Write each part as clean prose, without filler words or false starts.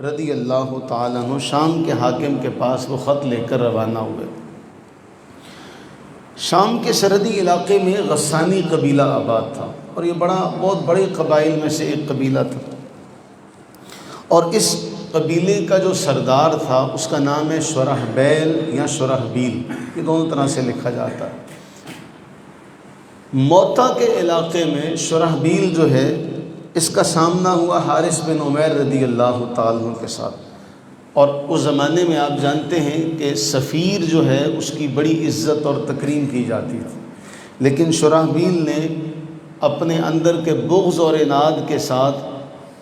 رضی اللہ تعالیٰ عنہ شام کے حاکم کے پاس وہ خط لے کر روانہ ہوئے۔ شام کے سرحدی علاقے میں غسانی قبیلہ آباد تھا، اور یہ بہت بڑے قبائل میں سے ایک قبیلہ تھا، اور اس قبیلے کا جو سردار تھا اس کا نام ہے شرحبیل یا شرحبیل، یہ دونوں طرح سے لکھا جاتا ہے۔ موتا کے علاقے میں شرحبیل جو ہے اس کا سامنا ہوا حارث بن عمیر رضی اللہ تعالیٰ عنہ کے ساتھ، اور اس زمانے میں آپ جانتے ہیں کہ سفیر جو ہے اس کی بڑی عزت اور تکریم کی جاتی تھی، لیکن شرحبیل نے اپنے اندر کے بغض اور عناد کے ساتھ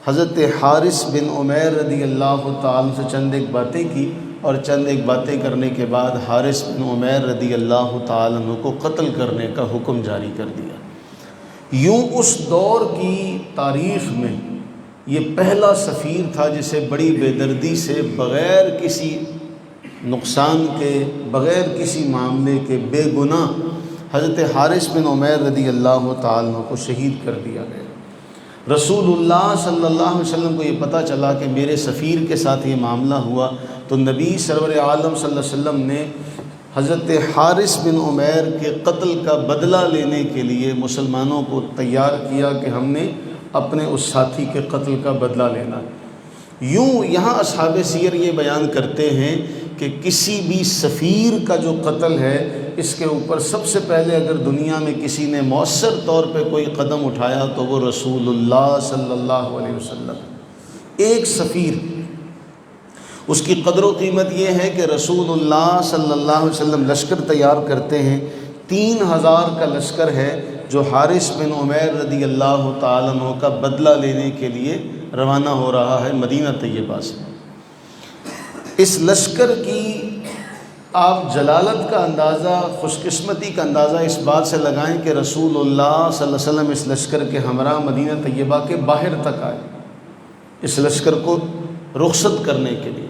حضرت حارث بن عمیر رضی اللہ تعالیٰ سے چند ایک باتیں کی، اور چند ایک باتیں کرنے کے بعد حارث بن عمیر رضی اللہ تعالیٰ عنہ کو قتل کرنے کا حکم جاری کر دیا۔ یوں اس دور کی تاریخ میں یہ پہلا سفیر تھا جسے بڑی بے دردی سے بغیر کسی نقصان کے، بغیر کسی معاملے کے بے گناہ حضرت حارث بن عمیر رضی اللہ تعالیٰ عنہ کو شہید کر دیا گیا۔ رسول اللہ صلی اللہ علیہ وسلم کو یہ پتہ چلا کہ میرے سفیر کے ساتھ یہ معاملہ ہوا، تو نبی سرور عالم صلی اللہ علیہ وسلم نے حضرت حارث بن عمیر کے قتل کا بدلہ لینے کے لیے مسلمانوں کو تیار کیا کہ ہم نے اپنے اس ساتھی کے قتل کا بدلہ لینا۔ یوں یہاں اصحاب سیر یہ بیان کرتے ہیں کہ کسی بھی سفیر کا جو قتل ہے اس کے اوپر سب سے پہلے اگر دنیا میں کسی نے مؤثر طور پہ کوئی قدم اٹھایا تو وہ رسول اللہ صلی اللہ علیہ وسلم۔ ایک سفیر، اس کی قدر و قیمت یہ ہے کہ رسول اللہ صلی اللہ علیہ وسلم لشکر تیار کرتے ہیں، 3000 کا لشکر ہے جو حارث بن عمیر رضی اللہ تعالیٰ عنہ کا بدلہ لینے کے لیے روانہ ہو رہا ہے مدینہ طیبہ سے۔ اس لشکر کی آپ جلالت کا اندازہ، خوش قسمتی کا اندازہ اس بات سے لگائیں کہ رسول اللہ صلی اللہ علیہ وسلم اس لشکر کے ہمراہ مدینہ طیبہ کے باہر تک آئے، اس لشکر کو رخصت کرنے کے لیے۔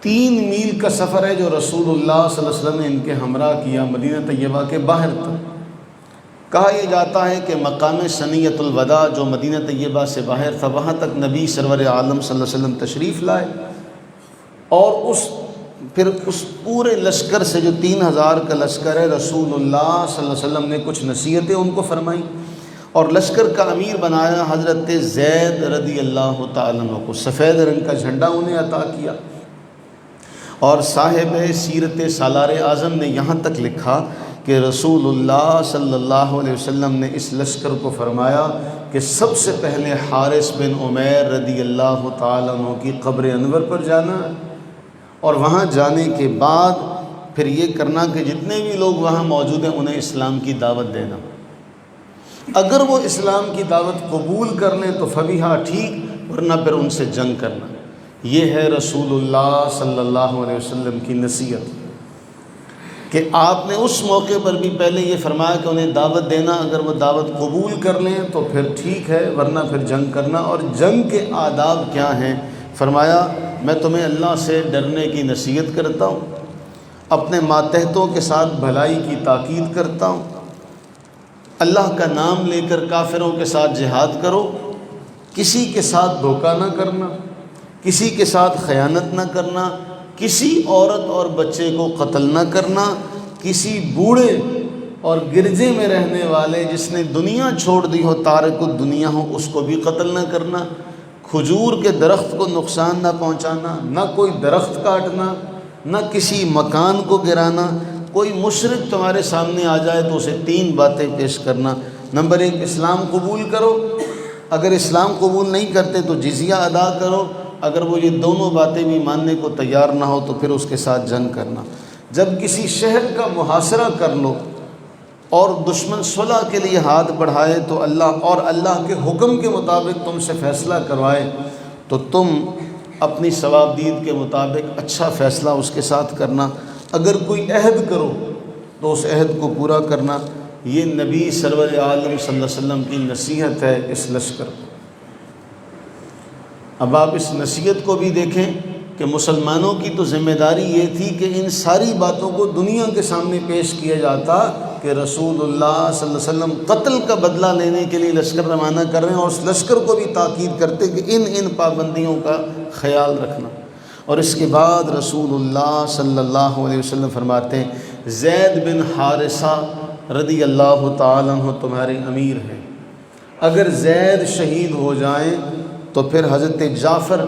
3 میل کا سفر ہے جو رسول اللہ صلی اللہ علیہ وسلم نے ان کے ہمراہ کیا مدینہ طیبہ کے باہر تک۔ کہا یہ جاتا ہے کہ مقام ثنیۃ الوداع جو مدینہ طیبہ سے باہر تھا وہاں تک نبی سرور عالم صلی اللہ علیہ وسلم تشریف لائے، اور پھر اس پورے لشکر سے جو 3000 کا لشکر ہے رسول اللہ صلی اللہ علیہ وسلم نے کچھ نصیحتیں ان کو فرمائیں، اور لشکر کا امیر بنایا حضرت زید رضی اللہ تعالیٰ عنہ کو، سفید رنگ کا جھنڈا انہیں عطا کیا۔ اور صاحب سیرت سالار اعظم نے یہاں تک لکھا کہ رسول اللہ صلی اللہ علیہ وسلم نے اس لشکر کو فرمایا کہ سب سے پہلے حارث بن عمیر رضی اللہ تعالیٰ عنہ کی قبر انور پر جانا، اور وہاں جانے کے بعد پھر یہ کرنا کہ جتنے بھی لوگ وہاں موجود ہیں انہیں اسلام کی دعوت دینا۔ اگر وہ اسلام کی دعوت قبول کر لیں تو فبیہا ٹھیک، ورنہ پھر ان سے جنگ کرنا۔ یہ ہے رسول اللہ صلی اللہ علیہ وسلم کی نصیحت، کہ آپ نے اس موقع پر بھی پہلے یہ فرمایا کہ انہیں دعوت دینا، اگر وہ دعوت قبول کر لیں تو پھر ٹھیک ہے، ورنہ پھر جنگ کرنا۔ اور جنگ کے آداب کیا ہیں؟ فرمایا میں تمہیں اللہ سے ڈرنے کی نصیحت کرتا ہوں، اپنے ماتحتوں کے ساتھ بھلائی کی تاکید کرتا ہوں، اللہ کا نام لے کر کافروں کے ساتھ جہاد کرو، کسی کے ساتھ دھوکہ نہ کرنا، کسی کے ساتھ خیانت نہ کرنا، کسی عورت اور بچے کو قتل نہ کرنا، کسی بوڑھے اور گرجے میں رہنے والے جس نے دنیا چھوڑ دی ہو، تارک الدنیا ہو، اس کو بھی قتل نہ کرنا، کھجور کے درخت کو نقصان نہ پہنچانا، نہ کوئی درخت کاٹنا، نہ کسی مکان کو گرانا۔ کوئی مشرک تمہارے سامنے آ جائے تو اسے 3 باتیں پیش کرنا۔ نمبر 1، اسلام قبول کرو، اگر اسلام قبول نہیں کرتے تو جزیہ ادا کرو، اگر وہ یہ دونوں باتیں بھی ماننے کو تیار نہ ہو تو پھر اس کے ساتھ جنگ کرنا۔ جب کسی شہر کا محاصرہ کر لو اور دشمن صلح کے لیے ہاتھ بڑھائے تو اللہ کے حکم کے مطابق تم سے فیصلہ کروائے تو تم اپنی ثوابدید کے مطابق اچھا فیصلہ اس کے ساتھ کرنا۔ اگر کوئی عہد کرو تو اس عہد کو پورا کرنا۔ یہ نبی سرور عالم صلی اللہ علیہ وسلم کی نصیحت ہے اس لشکر کو۔ اب آپ اس نصیحت کو بھی دیکھیں کہ مسلمانوں کی تو ذمہ داری یہ تھی کہ ان ساری باتوں کو دنیا کے سامنے پیش کیا جاتا کہ رسول اللہ صلی اللہ علیہ وسلم قتل کا بدلہ لینے کے لیے لشکر روانہ کر رہے ہیں، اور اس لشکر کو بھی تاکید کرتے کہ ان پابندیوں کا خیال رکھنا۔ اور اس کے بعد رسول اللہ صلی اللہ علیہ وسلم فرماتے ہیں زید بن حارثہ رضی اللہ تعالیٰ عنہ تمہارے امیر ہیں، اگر زید شہید ہو جائیں تو پھر حضرت جعفر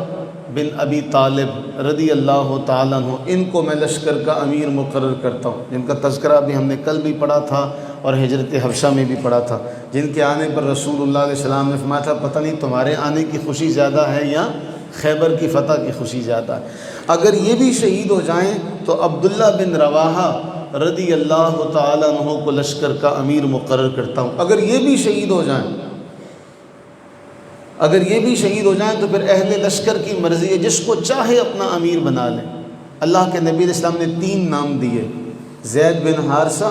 بن ابی طالب رضی اللہ تعالیٰ عنہ ان کو میں لشکر کا امیر مقرر کرتا ہوں، جن کا تذکرہ بھی ہم نے کل بھی پڑھا تھا اور ہجرت حبشہ میں بھی پڑھا تھا، جن کے آنے پر رسول اللہ علیہ السلام نے فرمایا تھا پتہ نہیں تمہارے آنے کی خوشی زیادہ ہے یا خیبر کی فتح کی خوشی زیادہ ہے۔ اگر یہ بھی شہید ہو جائیں تو عبداللہ بن رواحہ رضی اللہ تعالیٰ عنہ کو لشکر کا امیر مقرر کرتا ہوں، اگر یہ بھی شہید ہو جائیں، اگر یہ بھی شہید ہو جائیں تو پھر اہل لشکر کی مرضی ہے، جس کو چاہے اپنا امیر بنا لیں۔ اللہ کے نبی علیہ السلام نے 3 نام دیے، زید بن حارثہ،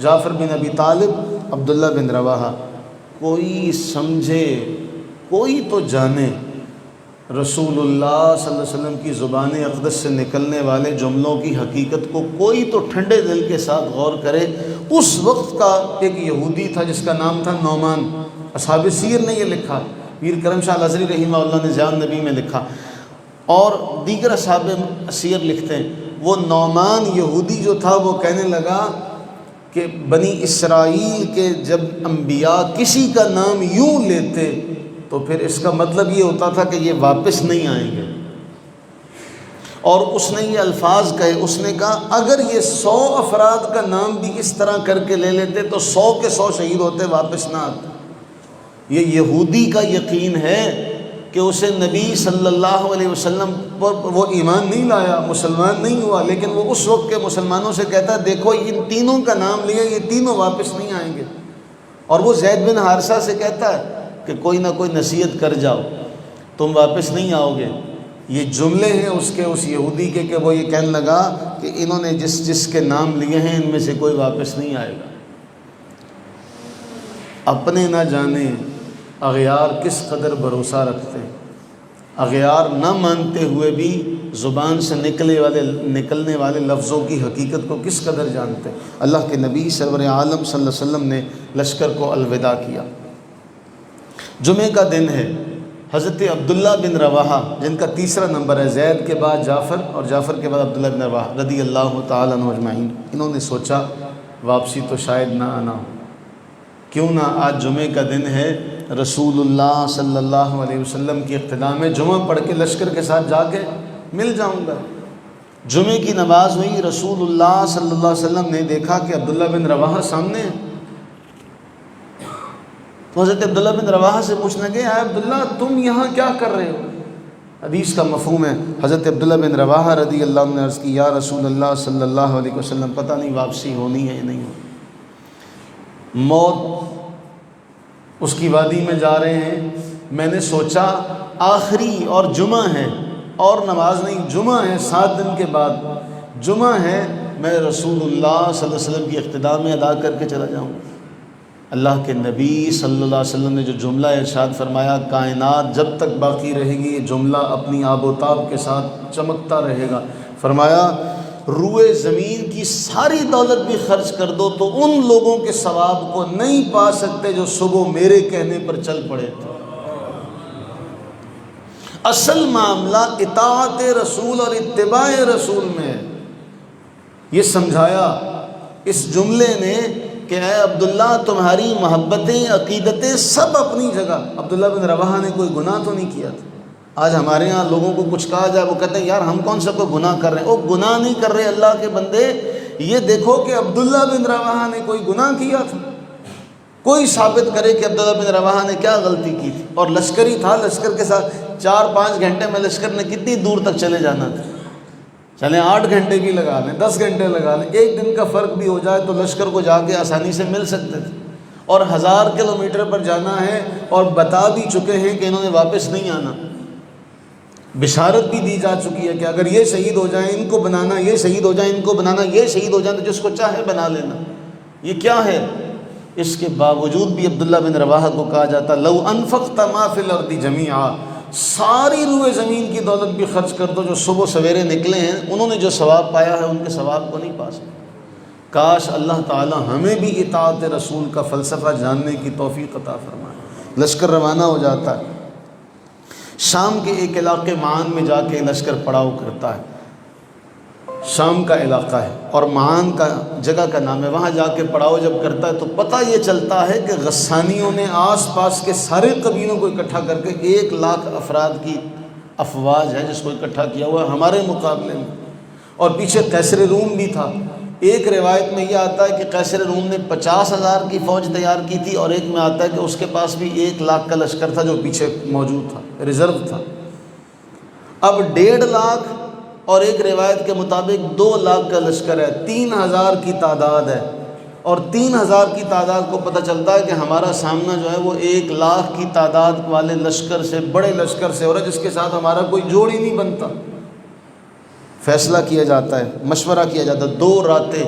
جعفر بن ابی طالب، عبداللہ بن رواحہ۔ کوئی سمجھے، کوئی تو جانے رسول اللہ صلی اللہ علیہ وسلم کی زبان اقدس سے نکلنے والے جملوں کی حقیقت کو، کوئی تو ٹھنڈے دل کے ساتھ غور کرے۔ اس وقت کا ایک یہودی تھا جس کا نام تھا نعمان، اصحاب سیر نے یہ لکھا، پیر کرم شاہ الازہری رحمہ اللہ نے ضیاء النبی میں لکھا، اور دیگر اصحاب سیر لکھتے ہیں۔ وہ نعمان یہودی جو تھا وہ کہنے لگا کہ بنی اسرائیل کے جب انبیاء کسی کا نام یوں لیتے تو پھر اس کا مطلب یہ ہوتا تھا کہ یہ واپس نہیں آئیں گے، اور اس نے یہ الفاظ کہے، اس نے کہا اگر یہ 100 افراد کا نام بھی اس طرح کر کے لے لیتے تو 100 کے 100 شہید ہوتے، واپس نہ آتے۔ یہ یہودی کا یقین ہے کہ اسے نبی صلی اللہ علیہ وسلم پر وہ ایمان نہیں لایا، مسلمان نہیں ہوا، لیکن وہ اس وقت کے مسلمانوں سے کہتا ہے دیکھو ان تینوں کا نام لیا، یہ تینوں واپس نہیں آئیں گے۔ اور وہ زید بن حارثہ سے کہتا ہے کہ کوئی نہ کوئی نصیحت کر جاؤ، تم واپس نہیں آؤ گے۔ یہ جملے ہیں اس یہودی کے کہ وہ یہ کہنے لگا کہ انہوں نے جس کے نام لیے ہیں ان میں سے کوئی واپس نہیں آئے گا۔ اپنے نہ جانے اغیار کس قدر بھروسہ رکھتے ہیں، اغیار نہ مانتے ہوئے بھی زبان سے نکلنے والے لفظوں کی حقیقت کو کس قدر جانتے ہیں۔ اللہ کے نبی سرور عالم صلی اللہ علیہ وسلم نے لشکر کو الوداع کیا۔ جمعہ کا دن ہے، حضرت عبداللہ بن رواحہ جن کا 3 نمبر ہے، زید کے بعد جعفر اور جعفر کے بعد عبداللہ بن رواحہ رضی اللہ تعالیٰ عنہ اجمعین، انہوں نے سوچا واپسی تو شاید نہ آنا ہو، کیوں نہ آج جمعہ کا دن ہے، رسول اللہ صلی اللہ علیہ وسلم کی اقتداء میں جمعہ پڑھ کے لشکر کے ساتھ جا کے مل جاؤں گا۔ جمعہ کی نماز ہوئی، رسول اللہ صلی اللہ علیہ وسلم نے دیکھا کہ عبداللہ بن رواحہ سامنے ہے، تو حضرت عبداللہ بن رواحہ سے پوچھنا کہ اے عبداللہ تم یہاں کیا کر رہے ہو؟ حدیث کا مفہوم ہے، حضرت عبداللہ بن رواحہ رضی اللہ عنہ نے عرض کی یا رسول اللہ صلی اللہ علیہ وسلم پتہ نہیں واپسی ہونی ہے یا نہیں ہونی، موت اس کی وادی میں جا رہے ہیں، میں نے سوچا آخری اور جمعہ ہے اور نماز نہیں، جمعہ ہے 7 دن کے بعد جمعہ ہے، میں رسول اللہ صلی اللہ علیہ وسلم کی اقتداء میں ادا کر کے چلا جاؤں۔ اللہ کے نبی صلی اللہ علیہ وسلم نے جو جملہ ارشاد فرمایا، کائنات جب تک باقی رہے گی یہ جملہ اپنی آب و تاب کے ساتھ چمکتا رہے گا، فرمایا روئے زمین کی ساری دولت بھی خرچ کر دو تو ان لوگوں کے ثواب کو نہیں پا سکتے جو صبح میرے کہنے پر چل پڑے تھے۔ اصل معاملہ اطاعت رسول اور اتباع رسول میں ہے۔ یہ سمجھایا اس جملے نے کہ اے عبداللہ تمہاری محبتیں عقیدتیں سب اپنی جگہ، عبداللہ بن رواحہ نے کوئی گناہ تو نہیں کیا تھا۔ آج ہمارے ہاں لوگوں کو کچھ کہا جائے وہ کہتے ہیں یار ہم کون سا کوئی گناہ کر رہے ہیں، وہ گناہ نہیں کر رہے اللہ کے بندے، یہ دیکھو کہ عبداللہ بن رواحہ نے کوئی گناہ کیا تھا، کوئی ثابت کرے کہ عبداللہ بن رواحہ نے کیا غلطی کی تھی۔ اور لشکری تھا، لشکر کے ساتھ 4-5 گھنٹے میں لشکر نے کتنی دور تک چلے جانا تھا، چلیں 8 گھنٹے بھی لگا لیں، 10 گھنٹے لگا لیں، 1 دن کا فرق بھی ہو جائے تو لشکر کو جا کے آسانی سے مل سکتے تھے، اور 1000 کلومیٹر پر جانا ہے اور بتا بھی چکے ہیں کہ انہوں نے واپس نہیں آنا، بشارت بھی دی جا چکی ہے کہ اگر یہ شہید ہو جائیں ان کو بنانا، یہ شہید ہو جائیں ان کو بنانا، یہ شہید ہو جائیں تو جس کو چاہے بنا لینا۔ یہ کیا ہے؟ اس کے باوجود بھی عبداللہ بن رواحہ کو کہا جاتا لو انفقت ما فی الارض جمیعا، ساری روئے زمین کی دولت بھی خرچ کر دو، جو صبح سویرے نکلے ہیں انہوں نے جو ثواب پایا ہے ان کے ثواب کو نہیں پا سکتے۔ کاش اللہ تعالی ہمیں بھی اطاعت رسول کا فلسفہ جاننے کی توفیق عطا فرمائے۔ لشکر روانہ ہو جاتا ہے، شام کے ایک علاقے معان میں جا کے لشکر پڑاؤ کرتا ہے۔ شام کا علاقہ ہے اور معان کا جگہ کا نام ہے، وہاں جا کے پڑاؤ جب کرتا ہے تو پتہ یہ چلتا ہے کہ غسانیوں نے آس پاس کے سارے قبیلوں کو اکٹھا کر کے 1,00,000 افراد کی افواج ہے جس کو اکٹھا کیا ہوا ہے ہمارے مقابلے میں، اور پیچھے قیصر روم بھی تھا۔ ایک روایت میں یہ آتا ہے کہ قیصر روم نے 50,000 کی فوج تیار کی تھی، اور ایک میں آتا ہے کہ اس کے پاس بھی 1,00,000 کا لشکر تھا جو پیچھے موجود تھا، ریزرو تھا۔ اب 1,50,000 اور ایک روایت کے مطابق 2,00,000 کا لشکر ہے، 3,000 کی تعداد ہے، اور 3,000 کی تعداد کو پتہ چلتا ہے کہ ہمارا سامنا جو ہے وہ 1,00,000 کی تعداد والے لشکر سے، بڑے لشکر سے، اور جس کے ساتھ ہمارا کوئی جوڑ ہی نہیں بنتا۔ فیصلہ کیا جاتا ہے، مشورہ کیا جاتا ہے، 2 راتیں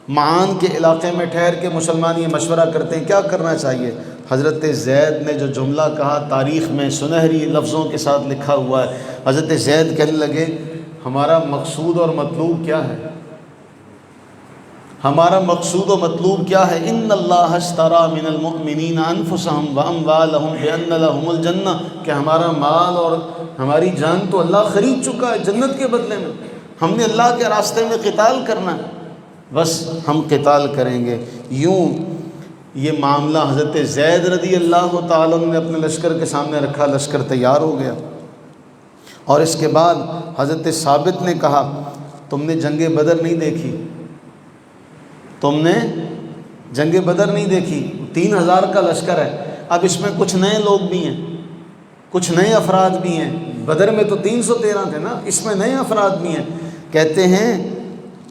معان کے علاقے میں ٹھہر کے مسلمان یہ مشورہ کرتے ہیں کیا کرنا چاہیے۔ حضرت زید نے جو جملہ کہا تاریخ میں سنہری لفظوں کے ساتھ لکھا ہوا ہے، حضرت زید کہنے لگے ہمارا مقصود اور مطلوب کیا ہے، ہمارا مقصود و مطلوب کیا ہے؟ ان اللہ اشتری من المؤمنین انفسهم واموالهم بان لهم الجنہ، کہ ہمارا مال اور ہماری جان تو اللہ خرید چکا ہے جنت کے بدلے میں، ہم نے اللہ کے راستے میں قتال کرنا ہے، بس ہم قتال کریں گے۔ یوں یہ معاملہ حضرت زید رضی اللہ تعالیٰ نے اپنے لشکر کے سامنے رکھا، لشکر تیار ہو گیا، اور اس کے بعد حضرت ثابت نے کہا تم نے جنگ بدر نہیں دیکھی، تم نے جنگ بدر نہیں دیکھی، 3,000 کا لشکر ہے، اب اس میں کچھ نئے لوگ بھی ہیں، کچھ نئے افراد بھی ہیں، بدر میں تو 313 تھے نا، اس میں نئے افراد بھی ہیں۔ کہتے ہیں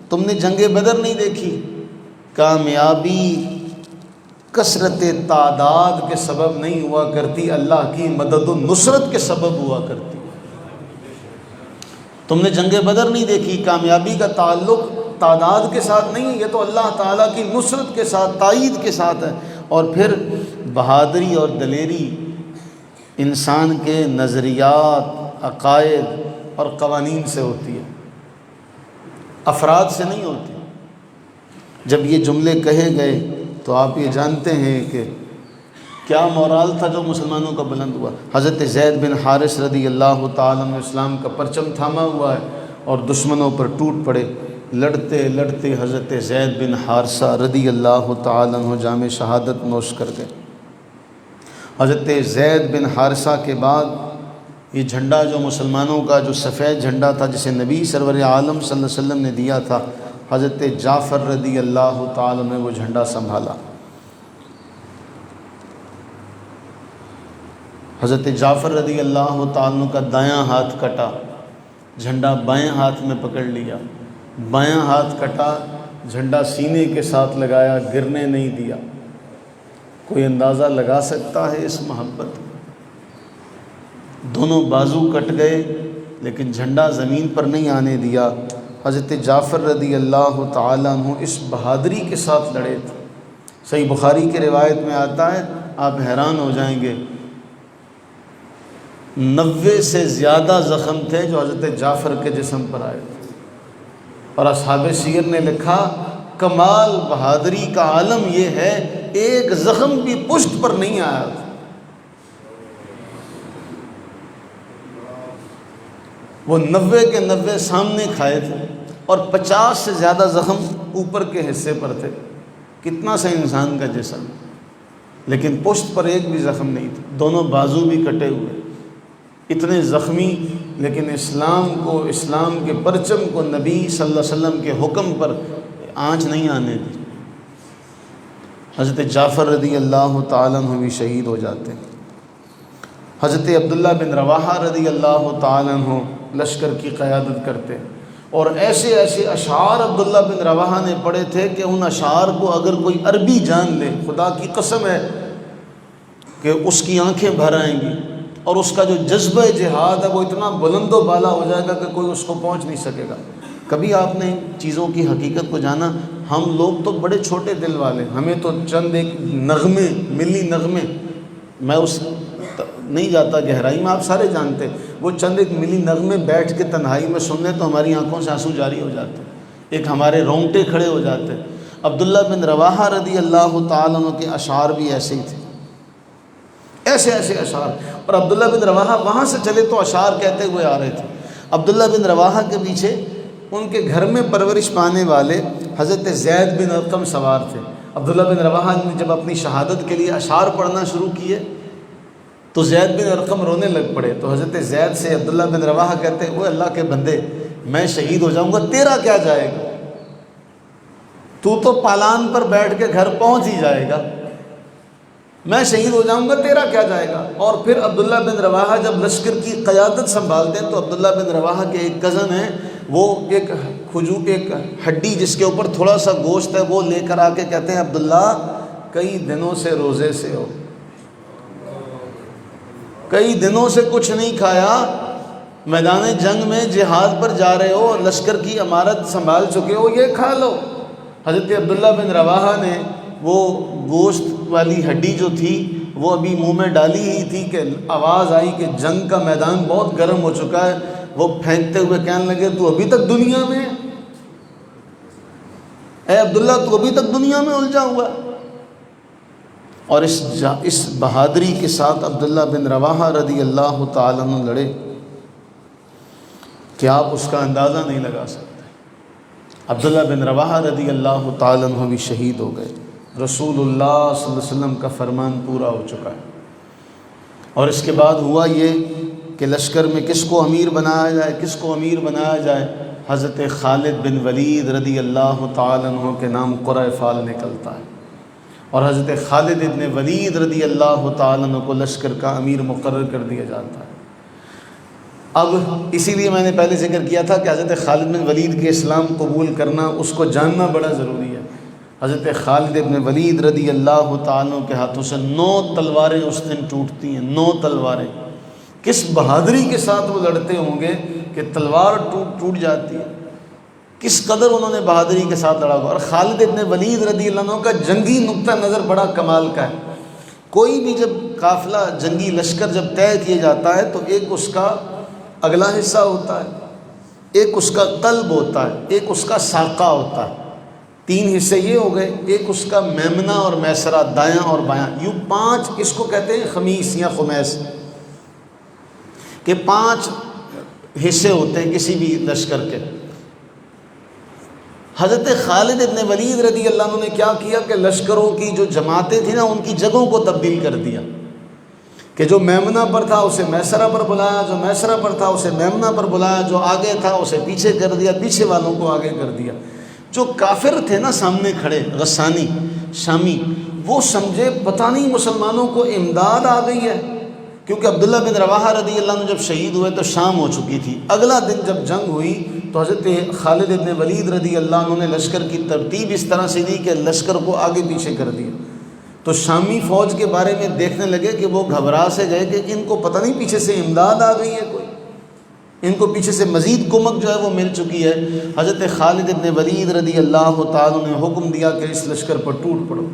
تم نے جنگ بدر نہیں دیکھی، کامیابی کثرت تعداد کے سبب نہیں ہوا کرتی، اللہ کی مدد و نصرت کے سبب ہوا کرتی۔ تم نے جنگ بدر نہیں دیکھی، کامیابی کا تعلق تعداد کے ساتھ نہیں ہے، یہ تو اللہ تعالیٰ کی نصرت کے ساتھ، تائید کے ساتھ ہے۔ اور پھر بہادری اور دلیری انسان کے نظریات، عقائد اور قوانین سے ہوتی ہے، افراد سے نہیں ہوتی۔ جب یہ جملے کہے گئے تو آپ یہ جانتے ہیں کہ کیا مورال تھا جو مسلمانوں کا بلند ہوا۔ حضرت زید بن حارث رضی اللہ تعالیٰ عنہ اسلام کا پرچم تھاما ہوا ہے اور دشمنوں پر ٹوٹ پڑے، لڑتے لڑتے حضرت زید بن حارثہ رضی اللہ تعالیٰ عنہ جام شہادت نوش کر گئے۔ حضرت زید بن حارثہ کے بعد یہ جھنڈا جو مسلمانوں کا جو سفید جھنڈا تھا جسے نبی سرور عالم صلی اللہ علیہ وسلم نے دیا تھا، حضرت جعفر رضی اللہ تعالیٰ نے وہ جھنڈا سنبھالا۔ حضرت جعفر رضی اللہ تعالیٰ کا دایاں ہاتھ کٹا، جھنڈا بائیں ہاتھ میں پکڑ لیا، بایاں ہاتھ کٹا، جھنڈا سینے کے ساتھ لگایا، گرنے نہیں دیا۔ کوئی اندازہ لگا سکتا ہے اس محبت؟ دونوں بازو کٹ گئے لیکن جھنڈا زمین پر نہیں آنے دیا۔ حضرت جعفر رضی اللہ تعالیٰ عنہ اس بہادری کے ساتھ لڑے تھے۔ صحیح بخاری کے روایت میں آتا ہے، آپ حیران ہو جائیں گے، 90 سے زیادہ زخم تھے جو حضرت جعفر کے جسم پر آئے تھے، اور اصحاب سیر نے لکھا کمال بہادری کا عالم یہ ہے ایک زخم بھی پشت پر نہیں آیا تھا۔ وہ 90 کے 90 سامنے کھائے تھے اور 50 سے زیادہ زخم اوپر کے حصے پر تھے۔ کتنا سا انسان کا جسم، لیکن پشت پر ایک بھی زخم نہیں تھا، دونوں بازو بھی کٹے ہوئے، اتنے زخمی، لیکن اسلام کو، اسلام کے پرچم کو نبی صلی اللہ علیہ وسلم کے حکم پر آنچ نہیں آنے دی۔ حضرت جعفر رضی اللہ تعالیٰ عنہ بھی شہید ہو جاتے ہیں۔ حضرت عبداللہ بن رواحہ رضی اللہ تعالیٰ عنہ لشکر کی قیادت کرتے، اور ایسے ایسے اشعار عبداللہ بن رواحہ نے پڑھے تھے کہ ان اشعار کو اگر کوئی عربی جان لے، خدا کی قسم ہے کہ اس کی آنکھیں بھر آئیں گی، اور اس کا جو جذبہ جہاد ہے وہ اتنا بلند و بالا ہو جائے گا کہ کوئی اس کو پہنچ نہیں سکے گا۔ کبھی آپ نے چیزوں کی حقیقت کو جانا؟ ہم لوگ تو بڑے چھوٹے دل والے، ہمیں تو چند ایک نغمے، ملی نغمے، میں اس نہیں جاتا گہرائی میں، آپ سارے جانتے، وہ چند ایک ملی نغمے بیٹھ کے تنہائی میں سن لیں تو ہماری آنکھوں سے آنسو جاری ہو جاتے، ایک ہمارے رونگٹے کھڑے ہو جاتے۔ عبداللہ بن رواحہ رضی اللہ تعالیٰ عنہ کے اشعار بھی ایسے ہی تھے، ایسے ایسے اشعار. اور عبداللہ بن رواحہ وہاں سے چلے تو اشعار کہتے ہوئے آ رہے تھے. عبداللہ بن رواحہ کے پیچھے ان کے گھر میں پرورش پانے والے حضرت زید بن ارقم سوار تھے. عبداللہ بن رواحہ نے جب اپنی شہادت کے لیے اشعار پڑھنا شروع کیے تو زید بن ارقم رونے لگ پڑے. تو حضرت زید سے عبداللہ بن رواحہ کہتے وہ اللہ کے بندے، میں شہید ہو جاؤں گا، تیرا کیا جائے گا؟ تو پالان پر بیٹھ کے گھر پہنچ ہی جائے گا، میں شہید ہو جاؤں گا، تیرا کیا جائے گا؟ اور پھر عبداللہ بن رواحہ جب لشکر کی قیادت سنبھالتے ہیں تو عبداللہ بن رواحہ کے ایک کزن ہیں، وہ ایک ہڈی جس کے اوپر تھوڑا سا گوشت ہے وہ لے کر آ کے کہتے ہیں عبداللہ کئی دنوں سے روزے سے ہو، کئی دنوں سے کچھ نہیں کھایا، میدان جنگ میں جہاد پر جا رہے ہو، لشکر کی امارت سنبھال چکے ہو، یہ کھا لو. حضرت عبداللہ بن رواحہ نے وہ گوشت والی ہڈی جو تھی وہ ابھی منہ میں ڈالی ہی تھی کہ آواز آئی کہ جنگ کا میدان بہت گرم ہو چکا ہے. وہ پھینکتے ہوئے کہنے لگے تو ابھی تک دنیا میں ہے؟ اے عبداللہ تو ابھی تک دنیا میں الجھا ہوا ہے. اور اس بہادری کے ساتھ عبداللہ بن رواحہ رضی اللہ تعالیٰ عنہ لڑے کہ آپ اس کا اندازہ نہیں لگا سکتے. عبداللہ بن رواحہ رضی اللہ تعالیٰ عنہ بھی شہید ہو گئے. رسول اللہ صلی اللہ علیہ وسلم کا فرمان پورا ہو چکا ہے. اور اس کے بعد ہوا یہ کہ لشکر میں کس کو امیر بنایا جائے، کس کو امیر بنایا جائے. حضرت خالد بن ولید رضی اللہ تعالیٰ عنہ کے نام قرۂ فال نکلتا ہے اور حضرت خالد بن ولید رضی اللہ تعالیٰ عنہ کو لشکر کا امیر مقرر کر دیا جاتا ہے. اب اسی لیے میں نے پہلے ذکر کیا تھا کہ حضرت خالد بن ولید کے اسلام قبول کرنا، اس کو جاننا بڑا ضروری ہے. حضرت خالد بن ولید رضی اللہ تعالیٰ کے ہاتھوں سے 9 تلواریں اس دن ٹوٹتی ہیں. 9 تلواریں. کس بہادری کے ساتھ وہ لڑتے ہوں گے کہ تلوار ٹوٹ جاتی ہے. کس قدر انہوں نے بہادری کے ساتھ لڑا ہوگا. اور خالد بن ولید رضی اللہ عنہ کا جنگی نقطہ نظر بڑا کمال کا ہے. کوئی بھی جب قافلہ جنگی لشکر جب طے کیا جاتا ہے تو ایک اس کا اگلا حصہ ہوتا ہے، ایک اس کا قلب ہوتا ہے، ایک اس کا ساقہ ہوتا ہے. 3 حصے یہ ہو گئے. ایک اس کا میمنہ اور میسرہ، دایاں اور بایاں. یوں 5 اس کو کہتے ہیں خمیس یا خمیس، کہ 5 حصے ہوتے ہیں کسی بھی لشکر کے. حضرت خالد بن ولید رضی اللہ عنہ نے کیا کیا کہ لشکروں کی جو جماعتیں تھیں نا ان کی جگہوں کو تبدیل کر دیا، کہ جو میمنہ پر تھا اسے میسرہ پر بلایا، جو میسرہ پر تھا اسے میمنہ پر بلایا، جو آگے تھا اسے پیچھے کر دیا، پیچھے والوں کو آگے کر دیا. جو کافر تھے نا سامنے کھڑے، غسانی شامی، وہ سمجھے پتہ نہیں مسلمانوں کو امداد آ گئی ہے، کیونکہ عبداللہ بن رواحہ رضی اللہ عنہ جب شہید ہوئے تو شام ہو چکی تھی. اگلا دن جب جنگ ہوئی تو حضرت خالد بن ولید رضی اللہ عنہ نے لشکر کی ترتیب اس طرح سے دی کہ لشکر کو آگے پیچھے کر دیا. تو شامی فوج کے بارے میں دیکھنے لگے کہ وہ گھبرا سے گئے کہ ان کو پتہ نہیں پیچھے سے امداد آ گئی ہے، کوئی ان کو پیچھے سے مزید کمک جو ہے وہ مل چکی ہے. حضرت خالد بن ولید رضی اللہ تعالیٰ نے حکم دیا کہ اس لشکر پر ٹوٹ پڑو.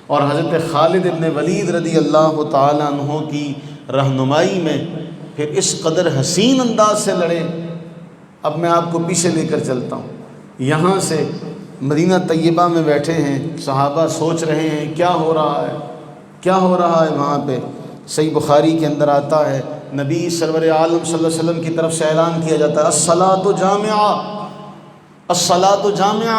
اور حضرت خالد بن ولید رضی اللہ تعالیٰ عنہ کی رہنمائی میں پھر اس قدر حسین انداز سے لڑے. اب میں آپ کو پیچھے لے کر چلتا ہوں. یہاں سے مدینہ طیبہ میں بیٹھے ہیں، صحابہ سوچ رہے ہیں کیا ہو رہا ہے، کیا ہو رہا ہے. وہاں پہ صحیح بخاری کے اندر آتا ہے، نبی سرور عالم صلی اللہ علیہ وسلم کی طرف سے اعلان کیا جاتا ہے الصلاۃ جامعہ، الصلاۃ جامعہ.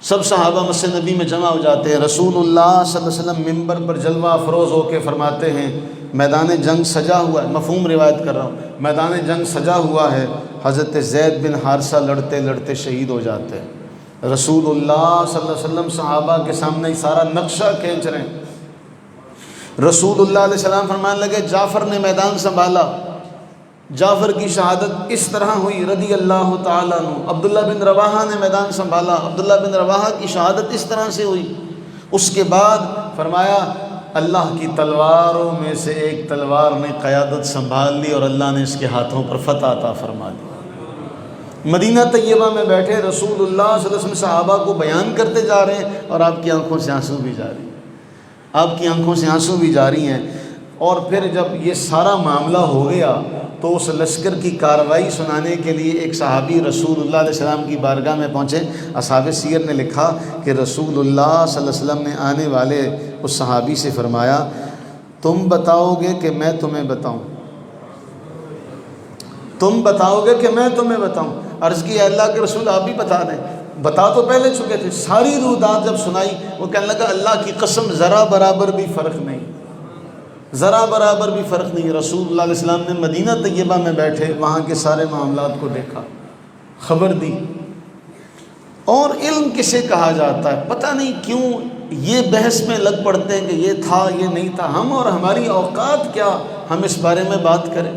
سب صحابہ مسجد نبی میں جمع ہو جاتے ہیں. رسول اللہ صلی اللہ علیہ وسلم ممبر پر جلوہ افروز ہو کے فرماتے ہیں میدان جنگ سجا ہوا ہے. مفہوم روایت کر رہا ہوں، میدان جنگ سجا ہوا ہے. حضرت زید بن حارثہ لڑتے لڑتے شہید ہو جاتے ہیں. رسول اللہ صلی اللہ علیہ وسلم صحابہ کے سامنے سارا نقشہ کھینچ رہے ہیں. رسول اللہ علیہ السلام فرمانے لگے جعفر نے میدان سنبھالا، جعفر کی شہادت اس طرح ہوئی رضی اللہ تعالیٰ عنہ. عبداللہ بن رواحہ نے میدان سنبھالا، عبداللہ بن رواحہ کی شہادت اس طرح سے ہوئی. اس کے بعد فرمایا اللہ کی تلواروں میں سے ایک تلوار نے قیادت سنبھال لی اور اللہ نے اس کے ہاتھوں پر فتح عطا فرما دی. مدینہ طیبہ میں بیٹھے رسول اللہ صلی اللہ علیہ وسلم صحابہ کو بیان کرتے جا رہے ہیں اور آپ کی آنکھوں سے آنسو بھی جاری ہیں، آپ کی آنکھوں سے آنسو بھی جاری ہیں. اور پھر جب یہ سارا معاملہ ہو گیا تو اس لشکر کی کارروائی سنانے کے لیے ایک صحابی رسول اللہ علیہ السلام کی بارگاہ میں پہنچے۔ اصحاب سیر نے لکھا کہ رسول اللہ صلی اللہ علیہ وسلم نے آنے والے اس صحابی سے فرمایا تم بتاؤ گے کہ میں تمہیں بتاؤں؟ تم بتاؤ گے کہ میں تمہیں بتاؤں؟ عرض کی اللہ کے رسول آپ بھی بتا دیں۔ بتا تو پہلے چکے تھے، ساری رودات جب سنائی وہ کہنے لگا اللہ کی قسم ذرا برابر بھی فرق نہیں، ذرا برابر بھی فرق نہیں۔ رسول اللہ علیہ السلام نے مدینہ طیبہ میں بیٹھے وہاں کے سارے معاملات کو دیکھا، خبر دی۔ اور علم کسے کہا جاتا ہے؟ پتہ نہیں کیوں یہ بحث میں لگ پڑتے ہیں کہ یہ تھا یہ نہیں تھا۔ ہم اور ہماری اوقات کیا ہم اس بارے میں بات کریں؟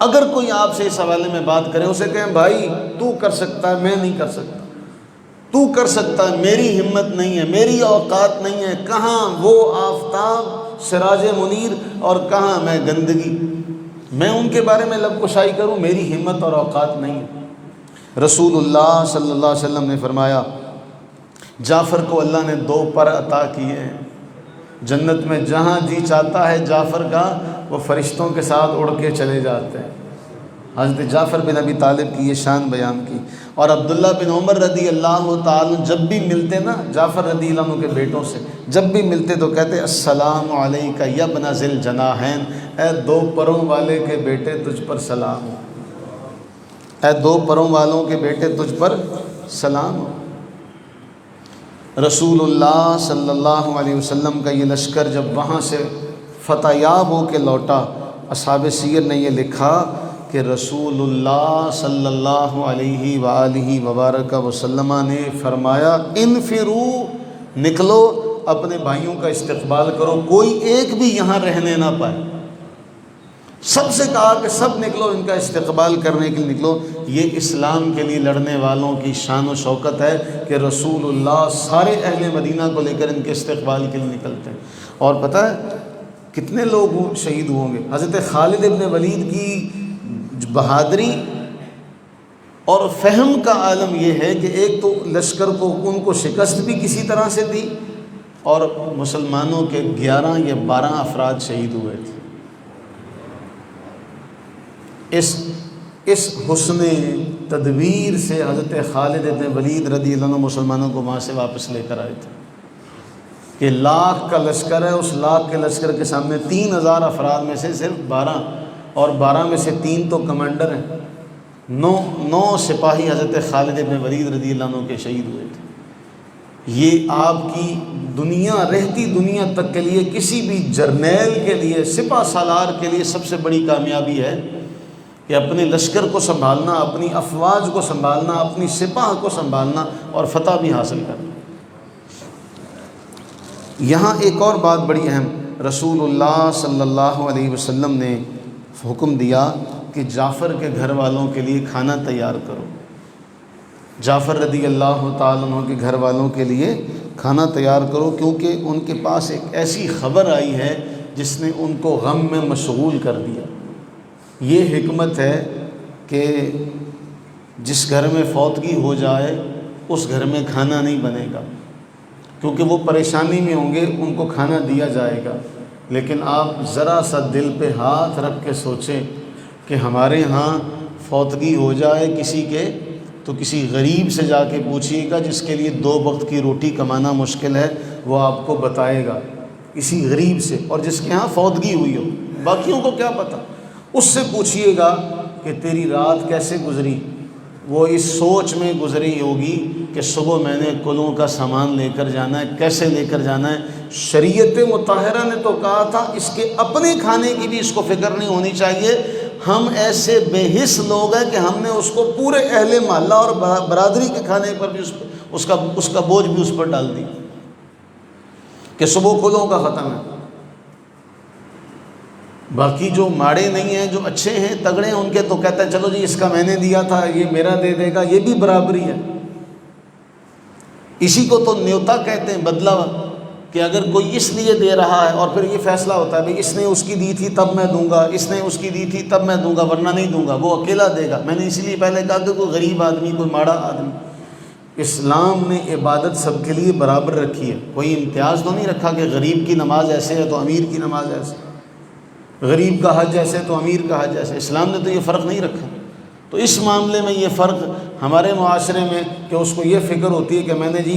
اگر کوئی آپ سے اس حوالے میں بات کرے اسے کہیں بھائی تو کر سکتا ہے میں نہیں کر سکتا، تو کر سکتا ہے میری ہمت نہیں ہے، میری اوقات نہیں ہے۔ کہاں وہ آفتاب سراج منیر اور کہاں میں گندگی، میں ان کے بارے میں لب کشائی کروں؟ میری ہمت اور اوقات نہیں ہے۔ رسول اللہ صلی اللہ علیہ وسلم نے فرمایا جعفر کو اللہ نے 2 پر عطا کیے ہیں، جنت میں جہاں جی چاہتا ہے جعفر کا وہ فرشتوں کے ساتھ اڑ کے چلے جاتے ہیں۔ حضرت جعفر بن ابی طالب کی یہ شان بیان کی۔ اور عبداللہ بن عمر رضی اللہ تعالی جب بھی ملتے نا جعفر رضی اللہ عنہ کے بیٹوں سے جب بھی ملتے تو کہتے السلام علیکہ یا ابن ذی الجناحین، اے 2 پروں والے کے بیٹے تجھ پر سلام ہو، اے 2 پروں والوں کے بیٹے تجھ پر سلام ہو۔ رسول اللہ صلی اللہ علیہ وسلم کا یہ لشکر جب وہاں سے فتح یاب ہو کے لوٹا، اصحاب سیر نے یہ لکھا کہ رسول اللہ صلی اللہ علیہ وآلہ وبارک وسلم نے فرمایا انفرو، نکلو اپنے بھائیوں کا استقبال کرو، کوئی ایک بھی یہاں رہنے نہ پائے۔ سب سے کہا کہ سب نکلو، ان کا استقبال کرنے کے لیے نکلو۔ یہ اسلام کے لیے لڑنے والوں کی شان و شوکت ہے کہ رسول اللہ سارے اہل مدینہ کو لے کر ان کے استقبال کے لیے نکلتے ہیں۔ اور پتہ ہے کتنے لوگ شہید ہوں گے؟ حضرت خالد ابن ولید کی بہادری اور فہم کا عالم یہ ہے کہ ایک تو لشکر کو ان کو شکست بھی کسی طرح سے دی اور مسلمانوں کے 11 یا 12 افراد شہید ہوئے تھے۔ اس حسن تدبیر سے حضرت خالد ابن ولید رضی اللہ عنہ مسلمانوں کو وہاں سے واپس لے کر آئے تھے کہ 1,00,000 کا لشکر ہے، اس 1,00,000 کے لشکر کے سامنے 3,000 افراد میں سے صرف 12 اور 12 میں سے 3 تو کمانڈر ہیں، 9 سپاہی حضرت خالد ابن ولید رضی اللہ عنہ کے شہید ہوئے تھے۔ یہ آپ کی دنیا رہتی دنیا تک کے لیے کسی بھی جرنیل کے لیے سپہ سالار کے لیے سب سے بڑی کامیابی ہے کہ اپنے لشکر کو سنبھالنا، اپنی افواج کو سنبھالنا، اپنی سپاہ کو سنبھالنا اور فتح بھی حاصل کرنا۔ یہاں ایک اور بات بڑی اہم، رسول اللہ صلی اللہ علیہ وسلم نے حکم دیا کہ جعفر کے گھر والوں کے لیے کھانا تیار کرو۔ جعفر رضی اللہ تعالیٰ عنہ کے گھر والوں کے لیے کھانا تیار کرو، کیونکہ ان کے پاس ایک ایسی خبر آئی ہے جس نے ان کو غم میں مشغول کر دیا۔ یہ حکمت ہے کہ جس گھر میں فوتگی ہو جائے اس گھر میں کھانا نہیں بنے گا، کیونکہ وہ پریشانی میں ہوں گے، ان کو کھانا دیا جائے گا۔ لیکن آپ ذرا سا دل پہ ہاتھ رکھ کے سوچیں کہ ہمارے ہاں فوتگی ہو جائے کسی کے تو کسی غریب سے جا کے پوچھیے گا جس کے لیے 2 وقت کی روٹی کمانا مشکل ہے، وہ آپ کو بتائے گا کسی غریب سے، اور جس کے ہاں فوتگی ہوئی ہو، باقیوں کو کیا پتہ، اس سے پوچھیے گا کہ تیری رات کیسے گزری۔ وہ اس سوچ میں گزری ہوگی کہ صبح میں نے کلوں کا سامان لے کر جانا ہے، کیسے لے کر جانا ہے۔ شریعت مطہرہ نے تو کہا تھا اس کے اپنے کھانے کی بھی اس کو فکر نہیں ہونی چاہیے۔ ہم ایسے بے حس لوگ ہیں کہ ہم نے اس کو پورے اہل محلہ اور برادری کے کھانے پر بھی اس کا بوجھ بھی اس پر ڈال دی کہ صبح کلوں کا ختم ہے۔ باقی جو ماڑے نہیں ہیں، جو اچھے ہیں، تگڑے ہیں، ان کے تو کہتے ہیں چلو جی اس کا میں نے دیا تھا یہ میرا دے دے گا، یہ بھی برابری ہے۔ اسی کو تو نیوتا کہتے ہیں، بدلہ، کہ اگر کوئی اس لیے دے رہا ہے اور پھر یہ فیصلہ ہوتا ہے بھئی اس نے اس کی دی تھی تب میں دوں گا، اس نے اس کی دی تھی تب میں دوں گا، ورنہ نہیں دوں گا، وہ اکیلا دے گا۔ میں نے اسی لیے پہلے کہا کہ کوئی غریب آدمی، کوئی ماڑا آدمی، اسلام نے عبادت سب کے لیے برابر رکھی ہے، کوئی امتیاز تو نہیں رکھا کہ غریب کی نماز ایسے ہے تو امیر کی نماز ایسے۔ غریب کا حج ایسے تو امیر کا حج ایسے، اسلام نے تو یہ فرق نہیں رکھا۔ تو اس معاملے میں یہ فرق ہمارے معاشرے میں کہ اس کو یہ فکر ہوتی ہے کہ میں نے جی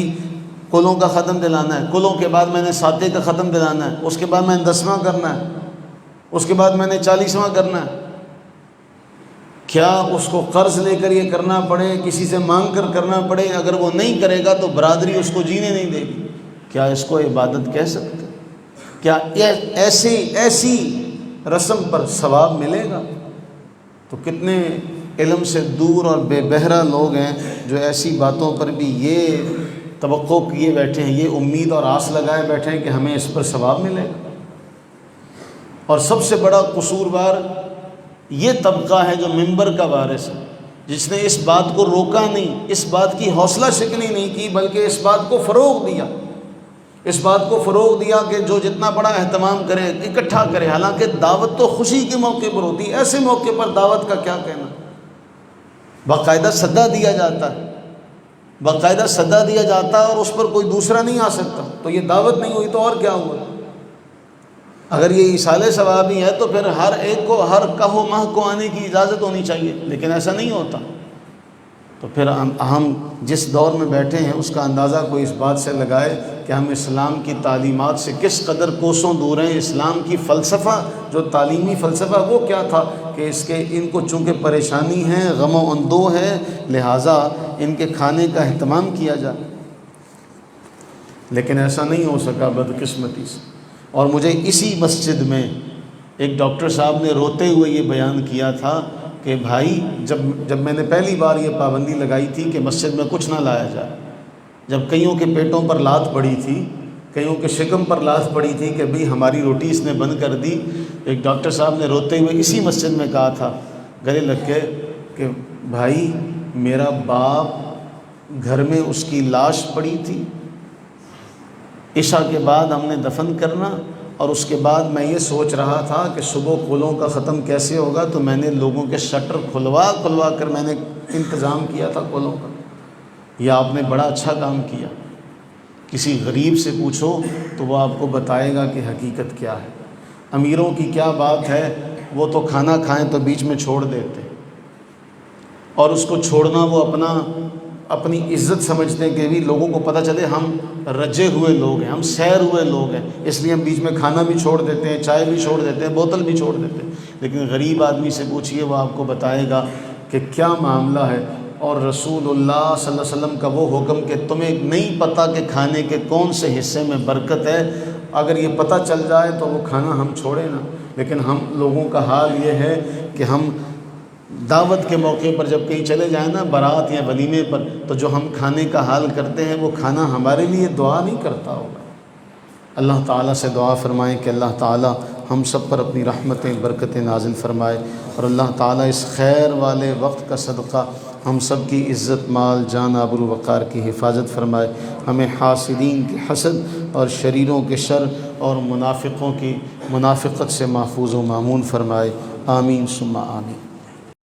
کلوں کا ختم دلانا ہے، کلوں کے بعد میں نے ساتے کا ختم دلانا ہے، اس کے بعد میں نے 10واں کرنا ہے، اس کے بعد میں نے 40واں کرنا ہے۔ کیا اس کو قرض لے کر یہ کرنا پڑے، کسی سے مانگ کر کرنا پڑے؟ اگر وہ نہیں کرے گا تو برادری اس کو جینے نہیں دے گی۔ کیا اس کو عبادت کہہ سکتے؟ کیا ایسی رسم پر ثواب ملے گا؟ تو کتنے علم سے دور اور بے بہرہ لوگ ہیں جو ایسی باتوں پر بھی یہ توقع کیے بیٹھے ہیں، یہ امید اور آس لگائے بیٹھے ہیں کہ ہمیں اس پر ثواب ملے گا۔ اور سب سے بڑا قصوروار یہ طبقہ ہے جو منبر کا وارث ہے، جس نے اس بات کو روکا نہیں، اس بات کی حوصلہ شکنی نہیں کی، بلکہ اس بات کو فروغ دیا، اس بات کو فروغ دیا کہ جو جتنا بڑا اہتمام کرے، اکٹھا کرے۔ حالانکہ دعوت تو خوشی کے موقع پر ہوتی ہے، ایسے موقع پر دعوت کا کیا کہنا؟ باقاعدہ سدا دیا جاتا ہے، باقاعدہ سدا دیا جاتا ہے اور اس پر کوئی دوسرا نہیں آ سکتا۔ تو یہ دعوت نہیں ہوئی تو اور کیا ہوا؟ اگر یہ ایصال ثواب ہی ہے تو پھر ہر ایک کو، ہر کہو ماہ کو آنے کی اجازت ہونی چاہیے، لیکن ایسا نہیں ہوتا۔ تو پھر ہم جس دور میں بیٹھے ہیں اس کا اندازہ کوئی اس بات سے لگائے کہ ہم اسلام کی تعلیمات سے کس قدر کوسوں دور ہیں۔ اسلام کی فلسفہ، جو تعلیمی فلسفہ، وہ کیا تھا کہ ان کو چونکہ پریشانی ہے، غم و اندو ہے، لہٰذا ان کے کھانے کا اہتمام کیا جائے، لیکن ایسا نہیں ہو سکا بدقسمتی سے۔ اور مجھے اسی مسجد میں ایک ڈاکٹر صاحب نے روتے ہوئے یہ بیان کیا تھا کہ بھائی جب میں نے پہلی بار یہ پابندی لگائی تھی کہ مسجد میں کچھ نہ لایا جائے، جب کئیوں کے پیٹوں پر لات پڑی تھی، کئیوں کے شکم پر لات پڑی تھی کہ بھئی ہماری روٹی اس نے بند کر دی، ایک ڈاکٹر صاحب نے روتے ہوئے اسی مسجد میں کہا تھا گلے لگ کے کہ بھائی میرا باپ گھر میں اس کی لاش پڑی تھی، عشاء کے بعد ہم نے دفن کرنا، اور اس کے بعد میں یہ سوچ رہا تھا کہ صبح کلوں کا ختم کیسے ہوگا، تو میں نے لوگوں کے شٹر کھلوا کر میں نے انتظام کیا تھا کلوں کا۔ یہ آپ نے بڑا اچھا کام کیا۔ کسی غریب سے پوچھو تو وہ آپ کو بتائے گا کہ حقیقت کیا ہے۔ امیروں کی کیا بات ہے، وہ تو کھانا کھائیں تو بیچ میں چھوڑ دیتے، اور اس کو چھوڑنا وہ اپنی عزت سمجھتے ہیں کہ بھی لوگوں کو پتہ چلے ہم رجے ہوئے لوگ ہیں، ہم سیر ہوئے لوگ ہیں، اس لیے ہم بیچ میں کھانا بھی چھوڑ دیتے ہیں، چائے بھی چھوڑ دیتے ہیں، بوتل بھی چھوڑ دیتے ہیں۔ لیکن غریب آدمی سے پوچھئے، وہ آپ کو بتائے گا کہ کیا معاملہ ہے۔ اور رسول اللہ صلی اللہ علیہ وسلم کا وہ حکم کہ تمہیں نہیں پتہ کہ کھانے کے کون سے حصے میں برکت ہے، اگر یہ پتہ چل جائے تو وہ کھانا ہم چھوڑیں نا۔ لیکن ہم لوگوں کا حال یہ ہے کہ ہم دعوت کے موقع پر جب کہیں چلے جائیں نا، بارات یا ولیمے پر، تو جو ہم کھانے کا حال کرتے ہیں وہ کھانا ہمارے لیے دعا نہیں کرتا ہوگا۔ اللہ تعالیٰ سے دعا فرمائیں کہ اللہ تعالیٰ ہم سب پر اپنی رحمتیں برکتیں نازل فرمائے، اور اللہ تعالیٰ اس خیر والے وقت کا صدقہ ہم سب کی عزت، مال، جان، آبرو، وقار کی حفاظت فرمائے، ہمیں حاسدین کے حسد اور شریروں کے شر اور منافقوں کی منافقت سے محفوظ و مامون فرمائے۔ آمین ثم آمین۔